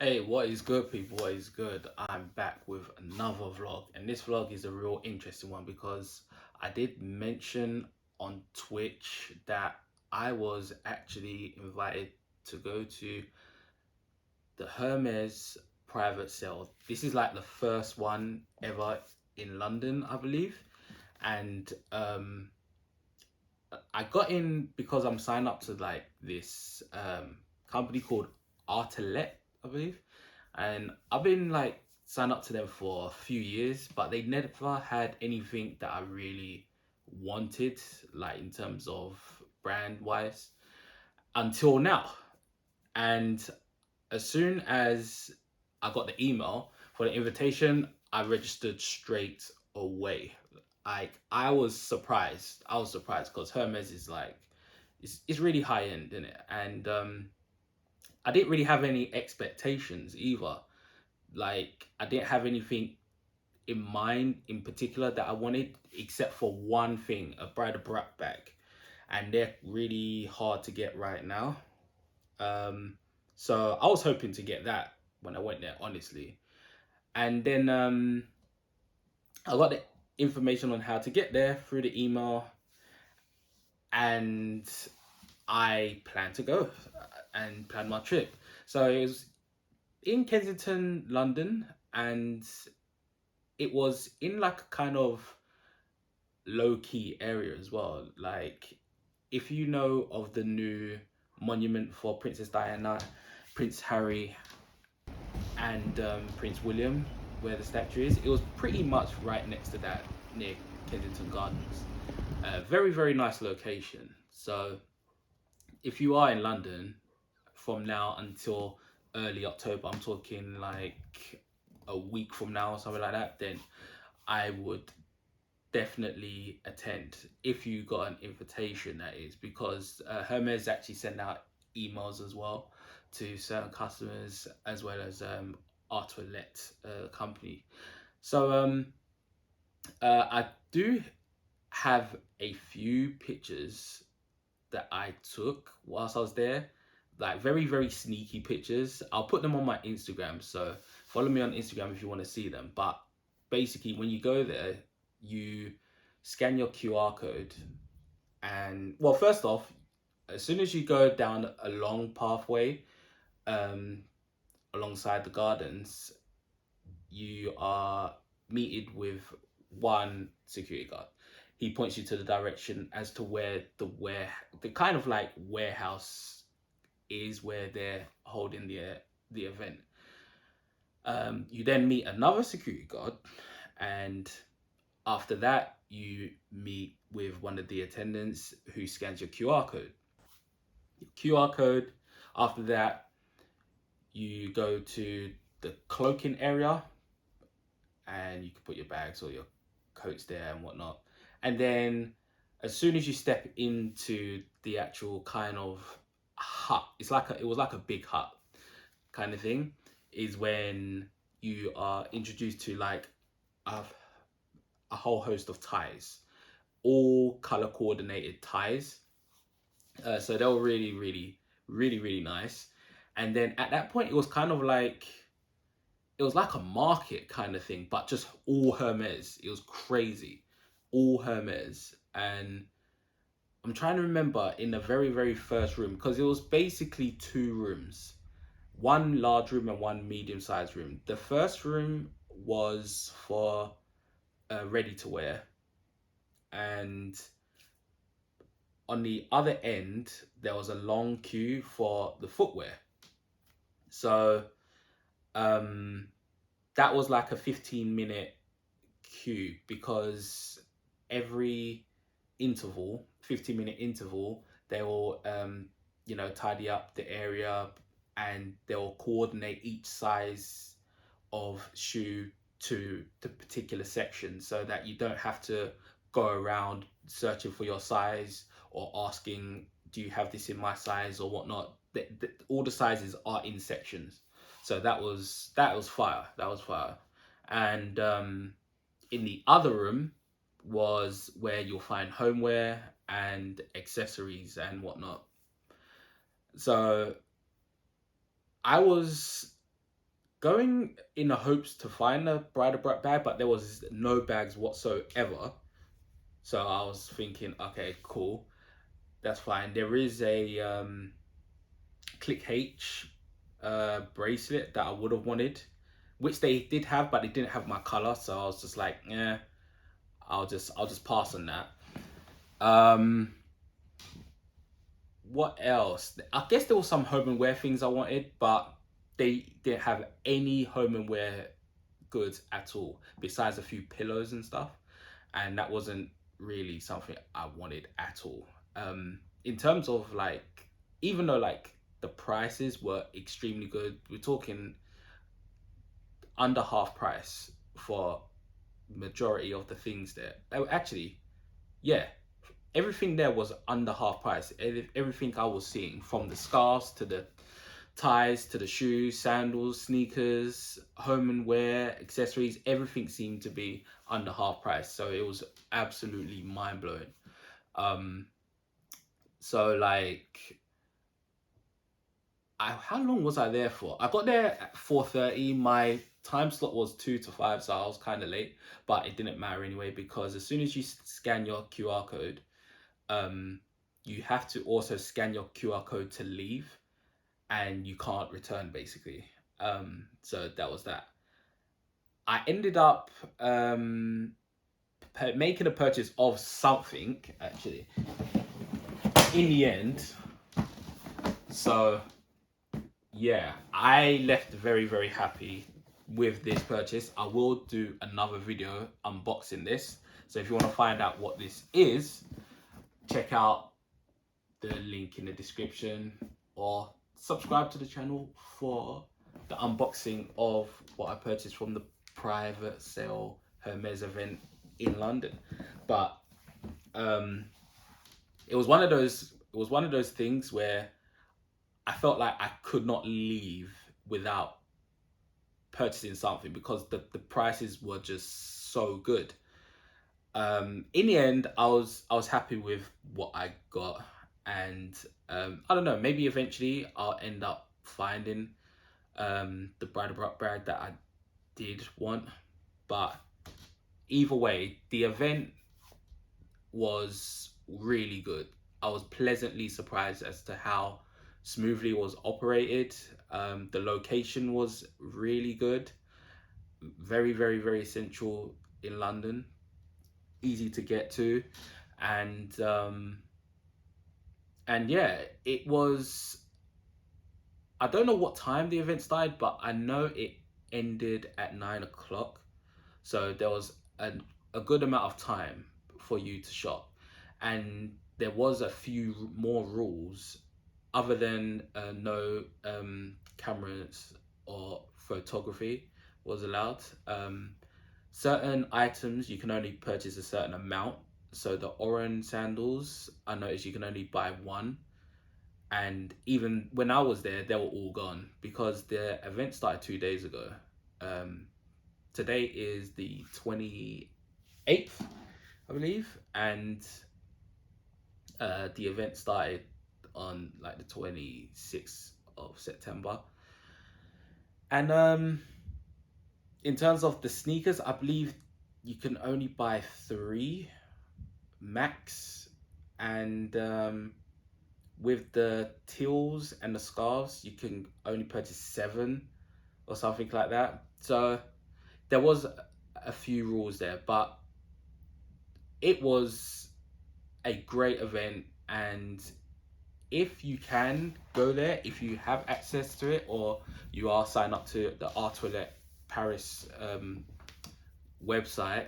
Hey, what is good, people? What is good? I'm back with another vlog, and this vlog is a real interesting one because I did mention on Twitch that I was actually invited to go to the Hermes private sale. This is like the first one ever in London, I believe, and I got in because I'm signed up to like this company called Artelet, I believe, and I've been like signed up to them for a few years, but they never had anything that I really wanted, like in terms of brand wise, until now. And as soon as I got the email for the invitation, I registered straight away. Like I was surprised. I was surprised because Hermes is like it's really high end, isn't it? And I didn't really have any expectations either. Like I didn't have anything in mind in particular that I wanted, except for one thing, a Bride Brat bag, and they're really hard to get right now. Um, so I was hoping to get that when I went there, honestly. And then I got the information on how to get there through the email, and I plan to go and plan my trip. So it was in Kensington, London, and it was in like a kind of low key area as well. Like, if you know of the new monument for Princess Diana, Prince Harry, and Prince William, where the statue is, it was pretty much right next to that near Kensington Gardens. Very, very nice location. So, if you are in London from now until early October, I'm talking like a week from now or something like that, then I would definitely attend if you got an invitation, that is, because Hermes actually send out emails as well to certain customers as well as Artolet company. So I do have a few pictures that I took whilst I was there, like very, very sneaky pictures. I'll put them on my Instagram, so follow me on Instagram if you want to see them. But basically, when you go there, you scan your QR code, and well, first off, as soon as you go down a long pathway um, alongside the gardens, you are meted with one security guard. He points you to the direction as to where the kind of like warehouse is where they're holding the event. You then meet another security guard, and after that, you meet with one of the attendants who scans your QR code. Your QR code. After that, you go to the cloaking area, and you can put your bags or your coats there and whatnot. And then, as soon as you step into the actual kind of hut, it was like a big hut kind of thing, is when you are introduced to like a, a whole host of ties, all color coordinated ties. So they were really, really, really, really nice. And then at that point, it was like a market kind of thing, but just all Hermes. It was crazy, all Hermes. And I'm trying to remember in the very, very first room, because it was basically two rooms, one large room and one medium sized room. The first room was for ready to wear, and on the other end, there was a long queue for the footwear. So um, that was like a 15-minute queue because every 15-minute interval, they will, tidy up the area, and they'll coordinate each size of shoe to the particular section so that you don't have to go around searching for your size or asking, do you have this in my size or whatnot. All the sizes are in sections. So that was fire. That was fire. And in the other room was where you'll find homeware and accessories and whatnot. So I was going in the hopes to find a bridal bag, but there was no bags whatsoever. So I was thinking, okay, cool, that's fine. There is a Click H bracelet that I would have wanted, which they did have, but they didn't have my color. So I was just like, yeah, I'll just pass on that. What else? I guess there was some home and wear things I wanted, but they didn't have any home and wear goods at all, besides a few pillows and stuff. And that wasn't really something I wanted at all. In terms of like, even though like the prices were extremely good, we're talking under half price for majority of the things there. Actually, yeah, everything there was under half price. Everything I was seeing, from the scarves to the ties to the shoes, sandals, sneakers, home and wear, accessories, everything seemed to be under half price. So it was absolutely mind blowing. Um, so like, how long was I there for? I got there at 4:30. My time slot was 2 to 5, so I was kind of late, but it didn't matter anyway, because as soon as you scan your QR code, um, you have to also scan your QR code to leave, and you can't return basically. So that was that. I ended up making a purchase of something actually in the end. So yeah, I left very, very happy with this purchase. I will do another video unboxing this. So if you want to find out what this is, check out the link in the description, or subscribe to the channel for the unboxing of what I purchased from the private sale Hermès event in London. But it was one of those things where I felt like I could not leave without purchasing something, because the prices were just so good. In the end, I was happy with what I got, and I don't know, maybe eventually I'll end up finding the bridal bag that I did want. But either way, the event was really good. I was pleasantly surprised as to how smoothly it was operated. The location was really good, very, very, very central in London, easy to get to, and yeah, it was. I don't know what time the event started, but I know it ended at 9 o'clock. So there was a good amount of time for you to shop. And there was a few more rules, other than no cameras or photography was allowed. Certain items you can only purchase a certain amount. So the orange sandals, I noticed you can only buy one. And even when I was there, they were all gone, because the event started 2 days ago. Um, Today is the 28th, I believe, and the event started on like the 26th of September. And in terms of the sneakers, I believe you can only buy 3 max, and with the teals and the scarves, you can only purchase 7 or something like that. So there was a few rules there, but it was a great event. And if you can go there, if you have access to it, or you are signed up to the Art Toilette Paris website,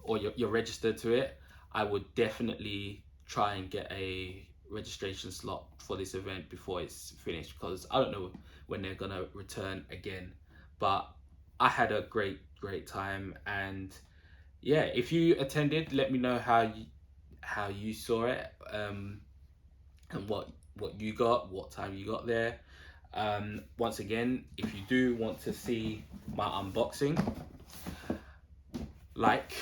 or you're registered to it, I would definitely try and get a registration slot for this event before it's finished, because I don't know when they're gonna return again. But I had a great time. And yeah, if you attended, let me know how you saw it, and what you got, what time you got there. Once again, if you do want to see my unboxing, like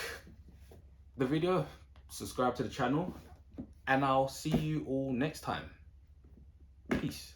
the video, subscribe to the channel, and I'll see you all next time. Peace.